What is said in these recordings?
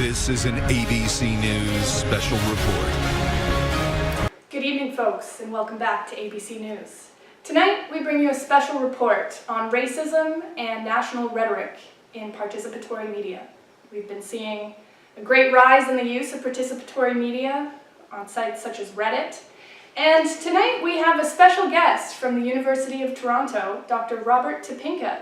This is an ABC News special report. Good evening, folks, and welcome back to ABC News. Tonight, we bring you a special report on racism and national rhetoric in participatory media. We've been seeing a great rise in the use of participatory media on sites such as Reddit. And tonight, we have a special guest from the University of Toronto, Dr. Robert Topinka,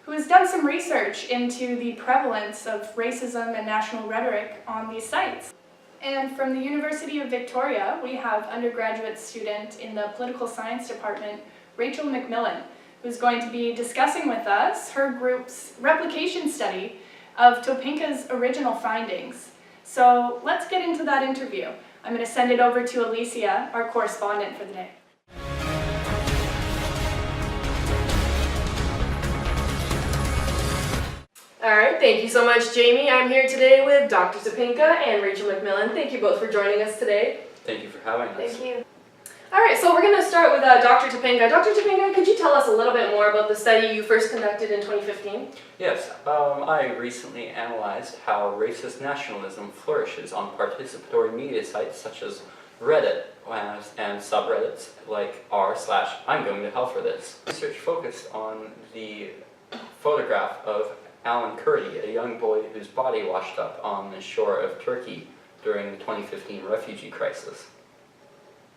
who has done some research into the prevalence of racism and national rhetoric on these sites. And from the University of Victoria, we have undergraduate student in the Political Science Department, Rachel McMillan, who's going to be discussing with us her group's replication study of Topinka's original findings. So let's get into that interview. I'm going to send it over to Alicia, our correspondent for the day. All right, thank you so much, Jamie. I'm here today with Dr. Topinka and Rachel McMillan. Thank you both for joining us today. Thank you for having us. Thank you. All right, so we're going to start with Dr. Topinka. Dr. Topinka, could you tell us a little bit more about the study you first conducted in 2015? Yes, I recently analyzed how racist nationalism flourishes on participatory media sites such as Reddit and subreddits like r/I'm going to hell for this. Research focused on the photograph of Alan Kurdi, a young boy whose body washed up on the shore of Turkey during the 2015 refugee crisis.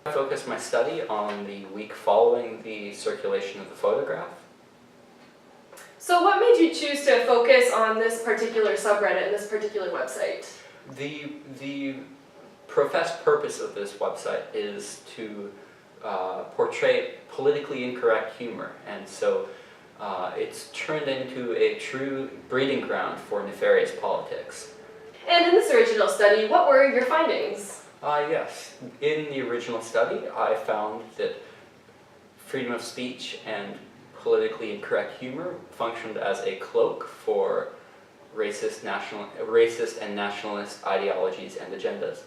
I focused my study on the week following the circulation of the photograph. So what made you choose to focus on this particular subreddit and this particular website? The professed purpose of this website is to portray politically incorrect humor, and so it's turned into a true breeding ground for nefarious politics. And in this original study, what were your findings? Yes. In the original study, I found that freedom of speech and politically incorrect humor functioned as a cloak for racist and nationalist ideologies and agendas.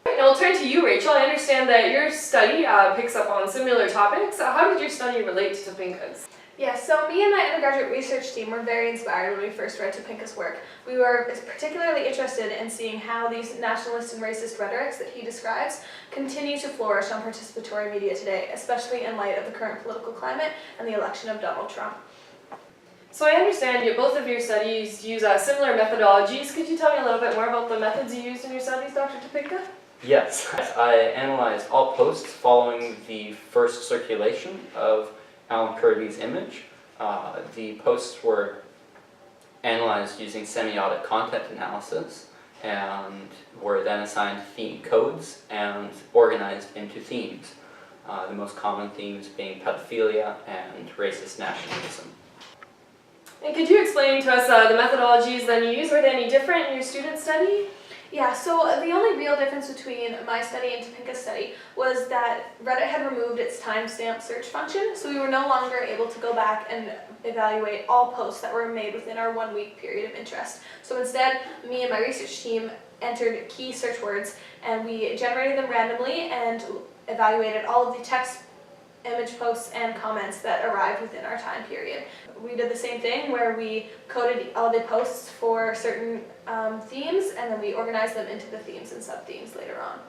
Right, now we'll turn to you, Rachel. I understand that your study picks up on similar topics. How did your study relate to Topinka's? Yeah, so me and my undergraduate research team were very inspired when we first read Topinka's work. We were particularly interested in seeing how these nationalist and racist rhetorics that he describes continue to flourish on participatory media today, especially in light of the current political climate and the election of Donald Trump. So I understand both of your studies use similar methodologies. Could you tell me a little bit more about the methods you used in your studies, Dr. Topinka? Yes. I analyzed all posts following the first circulation of Alan Kurdi's image. The posts were analyzed using semiotic content analysis and were then assigned theme codes and organized into themes. The most common themes being pedophilia and racist nationalism. And could you explain to us the methodologies that you used? Were they any different in your student study? Yeah, so the only real difference between my study and Topinka's study was that Reddit had removed its timestamp search function, so we were no longer able to go back and evaluate all posts that were made within our 1 week period of interest. So instead, me and my research team entered key search words and we generated them randomly and evaluated all of the text, image posts and comments that arrived within our time period. We did the same thing where we coded all the posts for certain themes and then we organized them into the themes and sub-themes later on.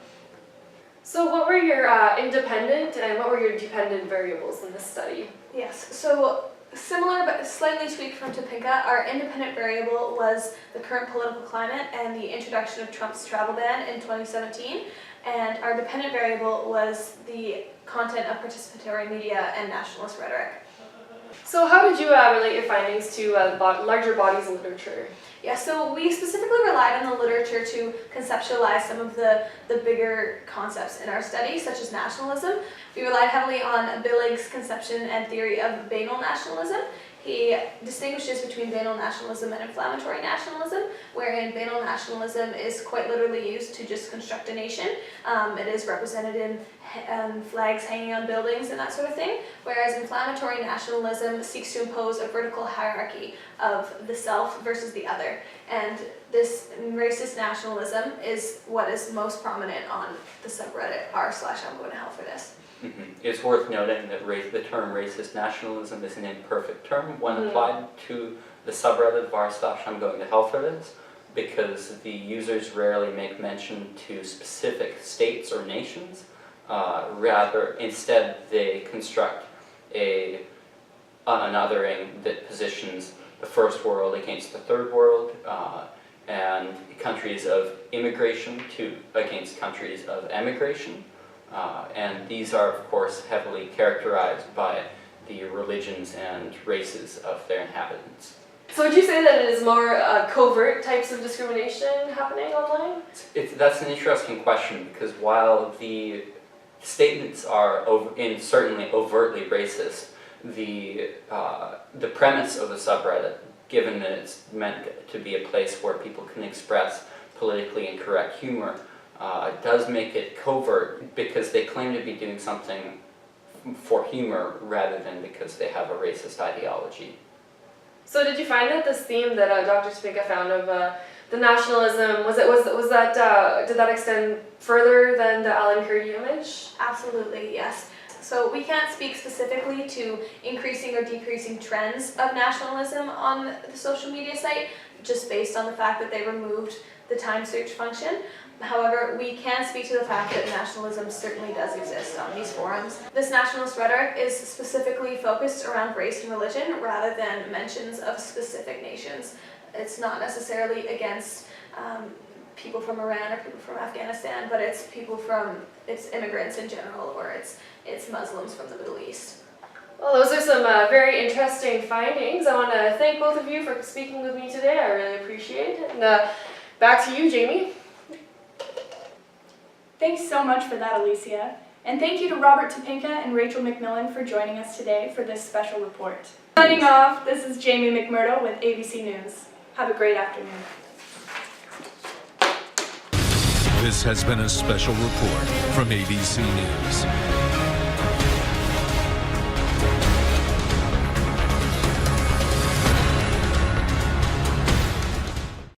So what were your independent and what were your dependent variables in this study? Yes, so similar but slightly tweaked from Topinka, our independent variable was the current political climate and the introduction of Trump's travel ban in 2017, and our dependent variable was the content of participatory media and nationalist rhetoric. So how did you relate your findings to larger bodies of literature? Yeah, so we specifically relied on the literature to conceptualize some of the bigger concepts in our study, such as nationalism. We relied heavily on Billig's conception and theory of banal nationalism. He distinguishes between banal nationalism and inflammatory nationalism, wherein banal nationalism is quite literally used to just construct a nation. It is represented in flags hanging on buildings and that sort of thing, whereas inflammatory nationalism seeks to impose a vertical hierarchy of the self versus the other. And this racist nationalism is what is most prominent on the subreddit r/I'm going to hell for this. It's worth noting that the term racist nationalism is an imperfect term when applied to the subreddit of r/I'm going to hell for this, because the users rarely make mention to specific states or nations. Instead they construct an othering that positions the first world against the third world, and countries of immigration against countries of emigration. And these are, of course, heavily characterized by the religions and races of their inhabitants. So would you say that it is more covert types of discrimination happening online? That's an interesting question, because while the statements are certainly overtly racist, the premise of the subreddit, given that it's meant to be a place where people can express politically incorrect humor, does make it covert because they claim to be doing something for humor rather than because they have a racist ideology. So did you find that this theme that Dr. Spinka found of the nationalism, did that extend further than the Alan Kurdi image? Absolutely, yes. So we can't speak specifically to increasing or decreasing trends of nationalism on the social media site, just based on the fact that they removed the time search function. However, we can speak to the fact that nationalism certainly does exist on these forums. This nationalist rhetoric is specifically focused around race and religion rather than mentions of specific nations. It's not necessarily against people from Iran or people from Afghanistan, but it's immigrants in general, or it's Muslims from the Middle East. Well, those are some very interesting findings. I want to thank both of you for speaking with me today. I really appreciate it. And back to you, Jamie. Thanks so much for that, Alicia. And thank you to Robert Topinka and Rachel McMillan for joining us today for this special report. Signing off, this is Jamie McMurdo with ABC News. Have a great afternoon. This has been a special report from ABC News.